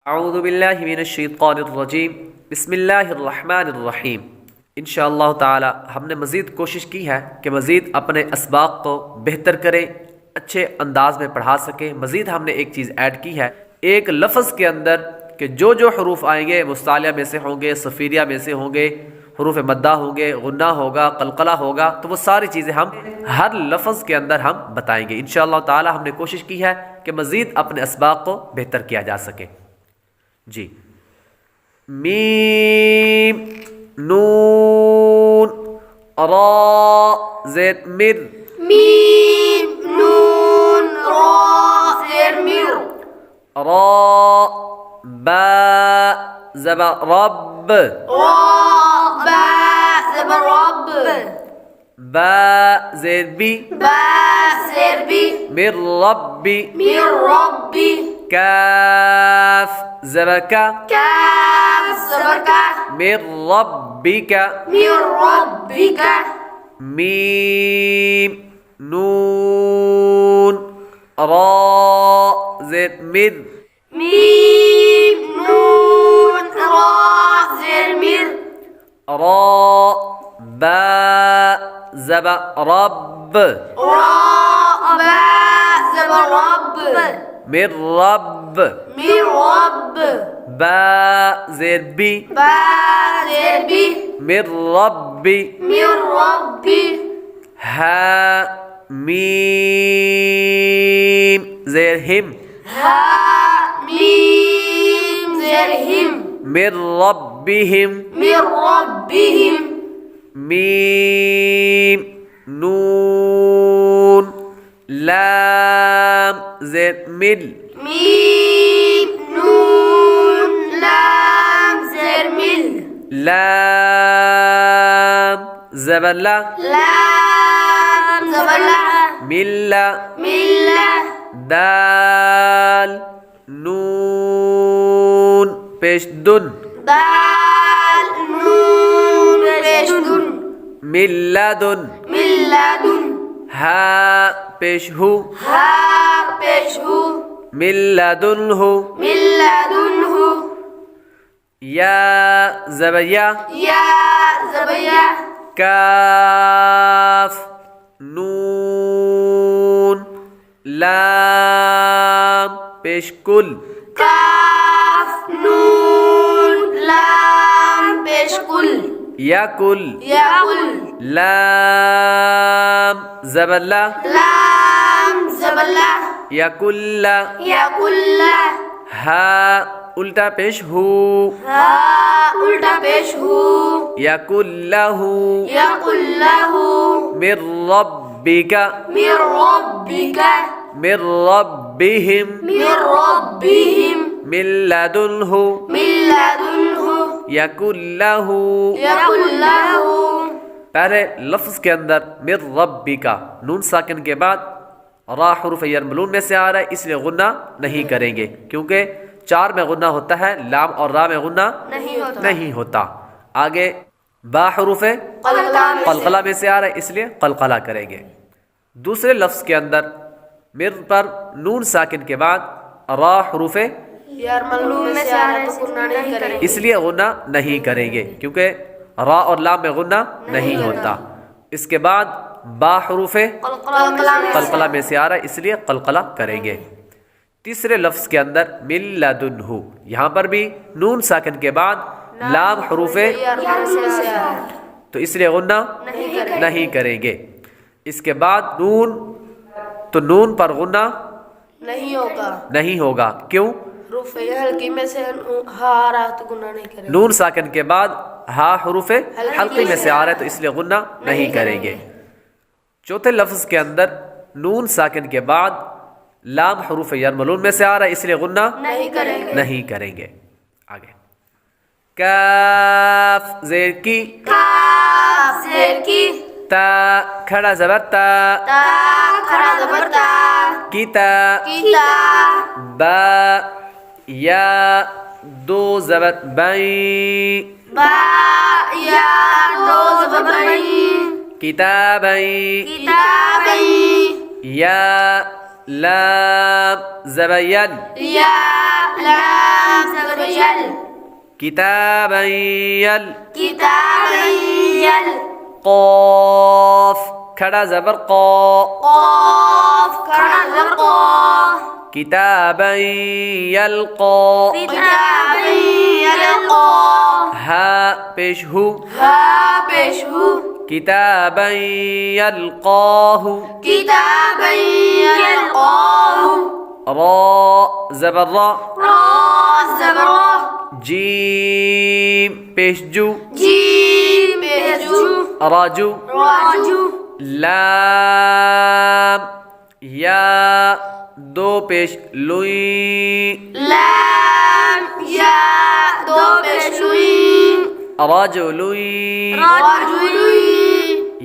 अऊज़ु बिल्लाहि मिनश्शैतानिर्रजीम बिस्मिल्लाहिर्रहमानिर्रहीम। इंशाअल्लाह ताला हमने मज़ीद कोशिश की है कि मज़ीद अपने असबाक़ को बेहतर करें, अच्छे अंदाज में पढ़ा सकें। मज़ीद हमने एक चीज़ ऐड की है, एक लफ्ज़ के अंदर कि जो जो हरूफ आएंगे मुस्तालिया में से होंगे, सफ़ीरिया में से होंगे, हरूफ मद्दा होंगे, गुन्ना होगा, कलकला होगा, तो वो सारी चीज़ें हम हर लफ्ज़ के अंदर हम बताएंगे। इंशाअल्लाह ताला हमने कोशिश की है कि मज़ीद अपने असबाक़ को बेहतर किया जा सके। जी, मीम नून रा ज़ेर मिर, मीम नून रा ज़ेर मिर, रा बा ज़बर रब, रा बा ज़बर रब, बा ज़ेर बी, बा ज़ेर बी, मिर रब्बी, मिर रब्बी, काफ ज़बर का, काफ ज़बर का, मिर रब्बिका, मिर रब्बिका, मीम नून रा ज़ेर मिर, मीम नून रा ज़ेर मिर, रा बा ज़बर रब, रा बा ज़बर रब, मिर रब, मिर रब, बा ज़ेर बी, बा ज़ेर बी, मिर रब्बी, मिर रब्बी, हा मीम ज़ेर हिम, हा मीम ज़ेर हिम, मिर रब्बिहिम, मिर रब्बिहिम, मीम नून लाम ज़ेर मिल, मीम नून लाम ज़ेर मिल, लाम ज़बर ला, लाम ज़बर ला, मिल्ला, मिल्ला, दाल नून पेश दुन, दाल नून पेश दुन, मिल्लादुन, मिल्लादुन, हा पेश हु, हा पेश हु, मिल्लादुन्हु, मिल्लादुन्हु, या ज़बर या, या ज़बर या, काफ नून लाम पेश कुल, काफ नून लाम पेश कुल, या कुल, याकुल, लाम ज़बर ला, लाम ज़बर ला, या कुल्ला, याकुल्ला, हा उल्टा पेश हु, हा उल्टा पेश हु, या कुल्लहु, याकुल्लाहु, मिर रब्बिका, मिर रब्बिका, मिर रब्बिहिम, मिर रब्बिहिम, मिन लदुन्हु, मिल्लादुन्हु, या कुल्लहु। याकुल्लाहु, पहले लफ्ज़ के अंदर मिर रब्बिका नून साकिन के बाद रा हुरूफ यरमलून में से आ रहा है, इसलिए गुन्ना नहीं करेंगे, क्योंकि 4 में गुन्ना होता है, लाम और रा में गुन्ना नहीं होता। आगे बा हुरूफ कलकला में से आ रहा है, इसलिए कलकला करेंगे। दूसरे लफ्ज़ के अंदर मिर पर नून साकिन के बाद रा हुरूफ यरमलून में से आ रहा है, तो गुन्ना नहीं करेंगे, इसलिए गुन्ना नहीं करेंगे, क्योंकि रा और लाम में गुन्ना नहीं होता। इसके बाद बा हुरूफ कलकला में से आ रहा है, इसलिए कलकला करेंगे। तीसरे लफ्ज़ के अंदर मिन लदुन्हु, यहाँ पर भी नून साकिन के बाद लाम हुरूफ तो इसलिए गुन्ना नहीं करेंगे। इसके बाद नून, तो नून पर गुन्ना नहीं होगा, क्यों? रूफ़े हल्की में से हा आ रहा है, तो गुन्ना नहीं करेंगे। नून साकिन के बाद हा हुरूफ हल्की में से आ रहा है, तो इसलिए गुन्ना नहीं करेंगे। चौथे लफ्ज़ के अंदर नून साकिन के बाद लाम हुरूफ यरमलून में से आ रहा है, इसलिए गुन्ना नहीं करेंगे। आगे काफ ज़ेर की, काफ ज़ेर की, ता खड़ा ज़बर ता, ता खड़ा ज़बर ता, कीता, कीता, बा या दो ज़बर बई, बा या दो ज़बर बई, किताबई, किताबई, या लाम ज़बर यन, या लाम यल किताबन यल किताबन यल क़ाफ खड़ा ज़बर क़ा क़ाफ खड़ा ज़बर क़ा किताबन यल्क़ा किताबन यल्क़ा हा पेश हु हा पेश हु किताबन यल्क़ाहु किताबन यल्क़ाहु रा ज़बर रा रा ज़बर रा जीम पेश जू जीम पेश जू राजू राजू लाम या दो पेश लुई लाम या दो पेश लुई रजुलुई रजुलुई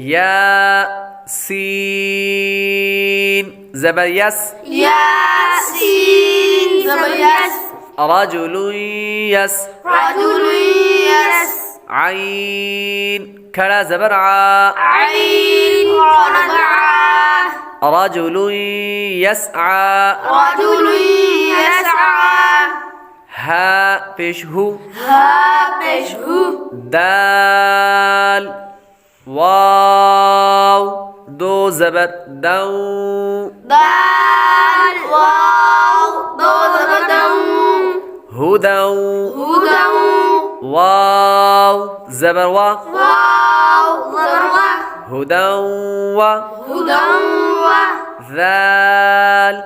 या सीन ज़बर यस यासीन ज़बर यस रजुलुई यस रजुलुई यस आइन खड़ा ज़बर आ आइन खड़ा ज़बर आ रजुलुई यसआ रजुलुई यसआ हा पेश हु हा पेश हु दाल वाव दो ज़बर दौ दाल वाव दो ज़बर दम हुदौ हुदम वाव ज़बर वा वाव ज़बर वा हुदौ वा हुदम वा ذال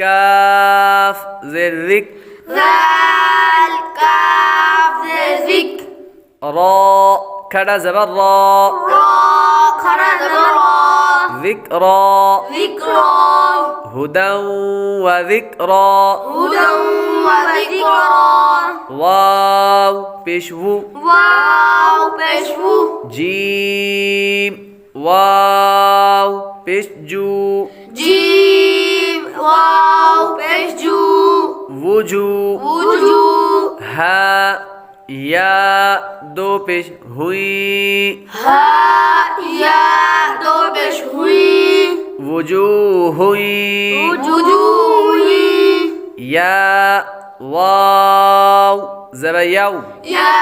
काफ ज़िक ذال काफ ज़िक रा खड़ा ज़बर रा रा खड़ा ज़बर रा ذिक्रा ذिक्रा हुदौ व ذिक्रा हुदम व ذिक्रा वाव पेश वु वाव पेश वु जीम वाव पेश जू जीम वाव पेश जू वुजू वुजू हा या दो पेश हुई हा या दो पेश हुई वुजू हुई वुजू हुई या वाव ज़बयौ या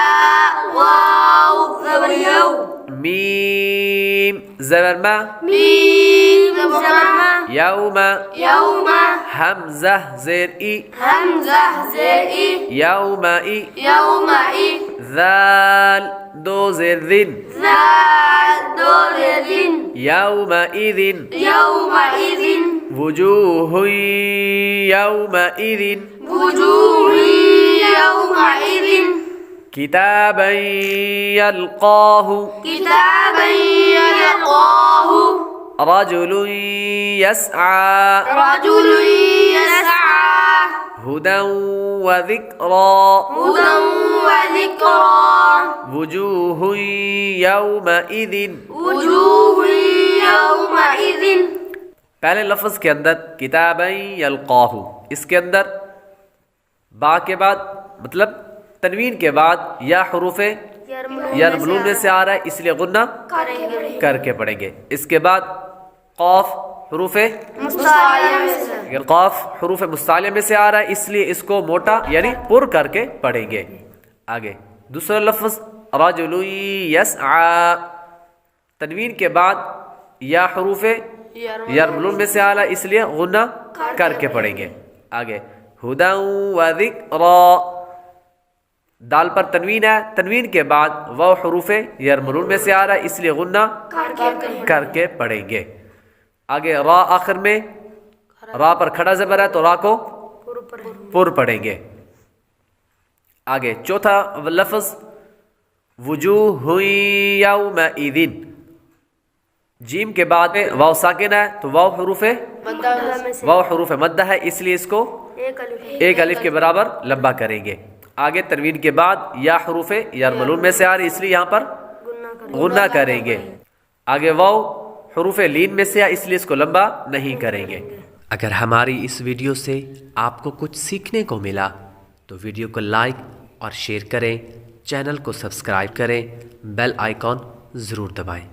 वाव ज़बर यौ मीम ज़बर मा मीम ज़बर मा यौमा यौमा हमज़ा ज़ेर ई हमज़ा ज़ेर ई यौमा ई यौमा ई ज़ाल दो ज़ेर ज़िन ज़ाल दो ज़िन यौमा इज़िन यौमा इज़िन वुजूहु यौमा इज़िन वुजूह यौमा इज़िन किताबन यल्क़ाहु किताबन यल्क़ाहु रजुलुन यसआ रजुलुन यसआ हुदन व ज़िक्रा हुदन व ज़िक्रा वुजूहु यौमा इज़िन वुजूह यौमा इज़िन। पहले लफ्ज़ के अंदर किताबन यल्क़ाहु, इसके अंदर बा के बाद मतलब तनवीन के बाद या हुरूफ़े यरमलून में से आ रहा है इसलिए गुन्ना करके पढ़ेंगे। इसके बाद क़ाफ हुरूफ़े क़ाफ हुरूफ़े मुस्तालिया में से आ रहा है इसलिए इसको मोटा यानी पुर करके पढ़ेंगे। आगे दूसरा लफ्ज़ रजुलुन यसआ, तनवीन के बाद या हुरूफ़े यरमलून में से आ रहा है इसलिए गुन्ना करके पढ़ेंगे। आगे हुदन व ज़िक्रा, दाल पर तनवीन है, तनवीन के बाद वह हुरूफ़े यरमलून में से आ रहा है इसलिए गुन्ना करके पढ़ेंगे। आगे रा आखिर में, रा पर खड़ा ज़बर है तो रा को पुर पढ़ेंगे। आगे चौथा लफ्ज़ वुजूहु यौमइज़िन, जीम के बाद में वाव साकिन है तो वाव हुरूफ़े मद्दा है इसलिए इसको एक अलिफ के बराबर लंबा करेंगे। आगे तनवीन के बाद या हुरूफ़े यरमलून में से आ रही इसलिए यहाँ पर गुन्ना करेंगे। आगे वाव हुरूफ़े लीन में से आ इसलिए इसको लंबा नहीं करेंगे। अगर हमारी इस वीडियो से आपको कुछ सीखने को मिला तो वीडियो को लाइक और शेयर करें, चैनल को सब्सक्राइब करें, बेल आइकॉन ज़रूर दबाएं।